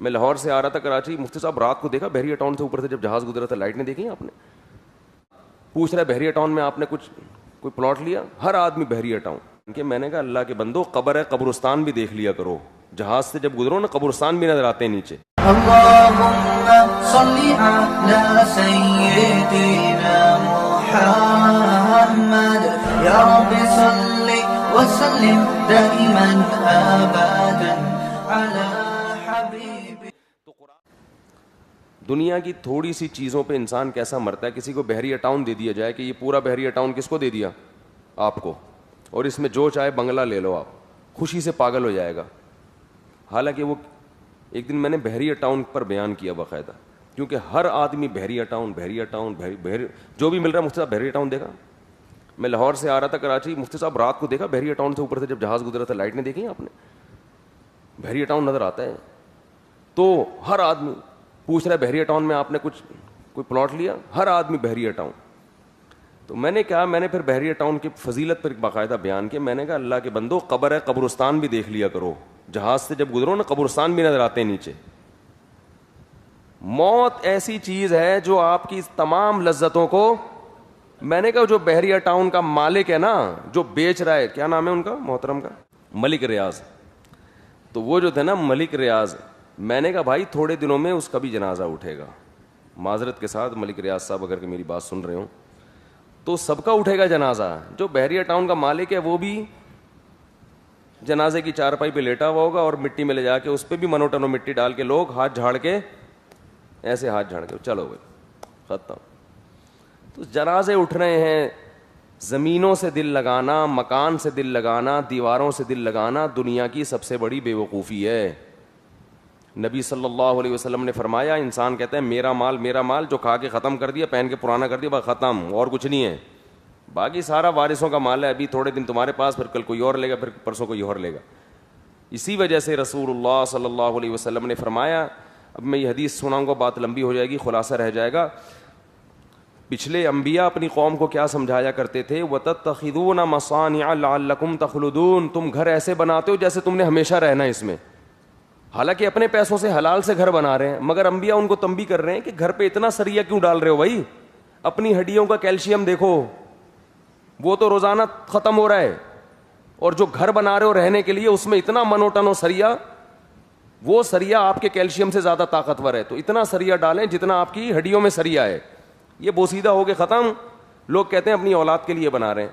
میں لاہور سے آ رہا تھا کراچی، مفتی صاحب رات کو دیکھا بحریہ ٹاؤن سے اوپر سے جب جہاز گزرا تھا، لائٹ نہیں دیکھی آپ نے؟ پوچھ رہا ہے بحریہ ٹاؤن میں آپ نے کوئی پلاٹ لیا؟ ہر آدمی بحریہ ٹاؤن کہ میں نے کہا اللہ کے بندو قبر ہے، قبرستان بھی دیکھ لیا کرو، جہاز سے جب گزرو نا قبرستان بھی نظر آتے ہیں نیچے. اللهم صل على سيدنا محمد يا رب صل وسلم دائما ابدا على حبيبي. دنیا کی تھوڑی سی چیزوں پہ انسان کیسا مرتا ہے. کسی کو بحریہ ٹاؤن دے دیا جائے کہ یہ پورا بحریہ ٹاؤن کس کو دے دیا؟ آپ کو، اور اس میں جو چاہے بنگلہ لے لو، آپ خوشی سے پاگل ہو جائے گا. حالانکہ وہ ایک دن میں نے بحریہ ٹاؤن پر بیان کیا باقاعدہ، کیونکہ ہر آدمی بحریہ ٹاؤن جو بھی مل رہا ہے. مفتی صاحب بحریہ ٹاؤن دیکھا؟ میں لاہور سے آ رہا تھا کراچی، مفتی صاحب رات کو دیکھا بحریہ ٹاؤن سے اوپر سے جب جہاز گزرا تھا، لائٹ نہیں دیکھی آپ نے؟ بحریہ ٹاؤن نظر آتا ہے. تو ہر آدمی پوچھ رہا ہے بحریہ ٹاؤن میں آپ نے کوئی پلاٹ لیا؟ ہر آدمی بحریہ ٹاؤن. تو میں نے کہا، میں نے پھر بحریہ ٹاؤن کی فضیلت پر باقاعدہ بیان کیا. میں نے کہا اللہ کے بندو قبر ہے، قبرستان بھی دیکھ لیا کرو، جہاز سے جب گزرو نا قبرستان بھی نظر آتے ہیں نیچے. موت ایسی چیز ہے جو آپ کی تمام لذتوں کو، میں نے کہا جو بحریہ ٹاؤن کا مالک ہے نا، جو بیچ رہا ہے، کیا نام ہے ان کا محترم کا؟ ملک ریاض. تو وہ جو تھے نا ملک ریاض، میں نے کہا بھائی تھوڑے دنوں میں اس کا بھی جنازہ اٹھے گا. معذرت کے ساتھ ملک ریاض صاحب اگر کہ میری بات سن رہے ہوں تو سب کا اٹھے گا جنازہ. جو بحریہ ٹاؤن کا مالک ہے وہ بھی جنازے کی چارپائی پہ لیٹا ہوا ہوگا، اور مٹی میں لے جا کے اس پہ بھی منو ٹنو مٹی ڈال کے لوگ ہاتھ جھاڑ کے، ایسے ہاتھ جھاڑ کے چلو بھائی ختم. تو جنازے اٹھ رہے ہیں. زمینوں سے دل لگانا، مکان سے دل لگانا، دیواروں سے دل لگانا دنیا کی سب سے بڑی بے وقوفی ہے. نبی صلی اللہ علیہ وسلم نے فرمایا، انسان کہتا ہے میرا مال میرا مال، جو کھا کے ختم کر دیا، پہن کے پرانا کر دیا، بس ختم، اور کچھ نہیں ہے، باقی سارا وارثوں کا مال ہے. ابھی تھوڑے دن تمہارے پاس، پھر کل کوئی اور لے گا، پھر پرسوں کوئی اور لے گا. اسی وجہ سے رسول اللہ صلی اللہ علیہ وسلم نے فرمایا، اب میں یہ حدیث سناؤں گا، بات لمبی ہو جائے گی، خلاصہ رہ جائے گا. پچھلے انبیاء اپنی قوم کو کیا سمجھایا کرتے تھے؟ وَتَتَّخِذُونَ مَصَانِعَ لَعَلَّكُمْ تَخْلُدُونَ، تم گھر ایسے بناتے ہو جیسے تم نے ہمیشہ رہنا ہے اس میں. حالانکہ اپنے پیسوں سے حلال سے گھر بنا رہے ہیں، مگر انبیاء ان کو تنبیہ کر رہے ہیں کہ گھر پہ اتنا سریہ کیوں ڈال رہے ہو بھائی؟ اپنی ہڈیوں کا کیلشیم دیکھو، وہ تو روزانہ ختم ہو رہا ہے. اور جو گھر بنا رہے ہو رہنے کے لیے، اس میں اتنا منوٹن و سریہ، وہ سریہ آپ کے کیلشیم سے زیادہ طاقتور ہے. تو اتنا سریہ ڈالیں جتنا آپ کی ہڈیوں میں سریہ ہے. یہ بوسیدہ ہو کے ختم. لوگ کہتے ہیں اپنی اولاد کے لیے بنا رہے ہیں،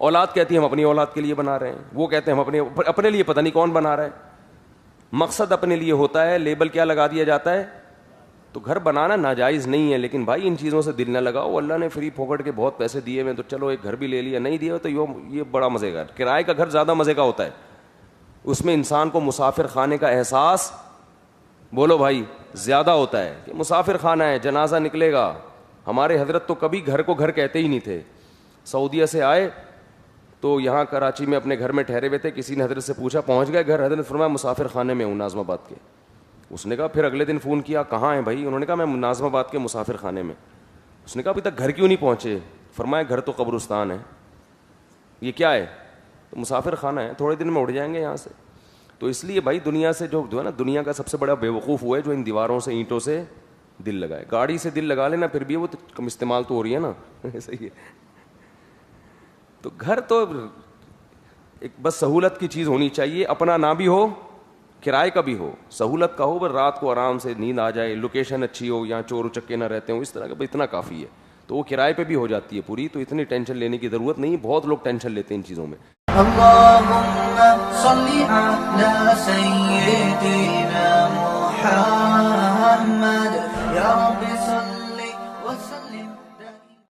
اولاد کہتی ہے ہم اپنی اولاد کے لیے بنا رہے ہیں، وہ کہتے ہیں ہم اپنے لیے، پتہ نہیں کون بنا رہا ہے. مقصد اپنے لیے ہوتا ہے، لیبل کیا لگا دیا جاتا ہے. تو گھر بنانا ناجائز نہیں ہے، لیکن بھائی ان چیزوں سے دل نہ لگاؤ. اللہ نے فری پھوکٹ کے بہت پیسے دیے ہوئے، تو چلو ایک گھر بھی لے لیا، نہیں دیا تو یہ بڑا مزے کا. کرائے کا گھر زیادہ مزے کا ہوتا ہے، اس میں انسان کو مسافر خانے کا احساس، بولو بھائی، زیادہ ہوتا ہے کہ مسافر خانہ ہے، جنازہ نکلے گا. ہمارے حضرت تو کبھی گھر کو گھر کہتے ہی نہیں تھے. سعودیہ سے آئے تو یہاں کراچی میں اپنے گھر میں ٹھہرے ہوئے تھے. کسی نے حضرت سے پوچھا پہنچ گئے گھر؟ حضرت فرمایا مسافر خانے میں ہوں ناظم آباد کے. اس نے کہا پھر اگلے دن فون کیا، کہاں ہیں بھائی؟ انہوں نے کہا میں ناظم آباد کے مسافر خانے میں. اس نے کہا ابھی تک گھر کیوں نہیں پہنچے؟ فرمایا گھر تو قبرستان ہے. یہ کیا ہے؟ تو مسافر خانہ ہے، تھوڑے دن میں اڑ جائیں گے یہاں سے. تو اس لیے بھائی دنیا سے جو ہے نا، دنیا کا سب سے بڑا بے وقوف ہوا ہے جو ان دیواروں سے، اینٹوں سے دل لگائے. گاڑی سے دل لگا لینا پھر بھی وہ تو کم استعمال تو ہو رہی ہے نا. صحیح ہے. تو گھر تو ایک بس سہولت کی چیز ہونی چاہیے، اپنا نہ بھی ہو، کرائے کا بھی ہو. سہولت کا ہو، بس رات کو آرام سے نیند آ جائے، لوکیشن اچھی ہو، یہاں چور اچکے نہ رہتے ہوں، اس طرح کا بس اتنا کافی ہے. تو وہ کرائے پہ بھی ہو جاتی ہے پوری. تو اتنی ٹینشن لینے کی ضرورت نہیں. بہت لوگ ٹینشن لیتے ہیں ان چیزوں میں. اللهم صل على سيدنا محمد يا رب صل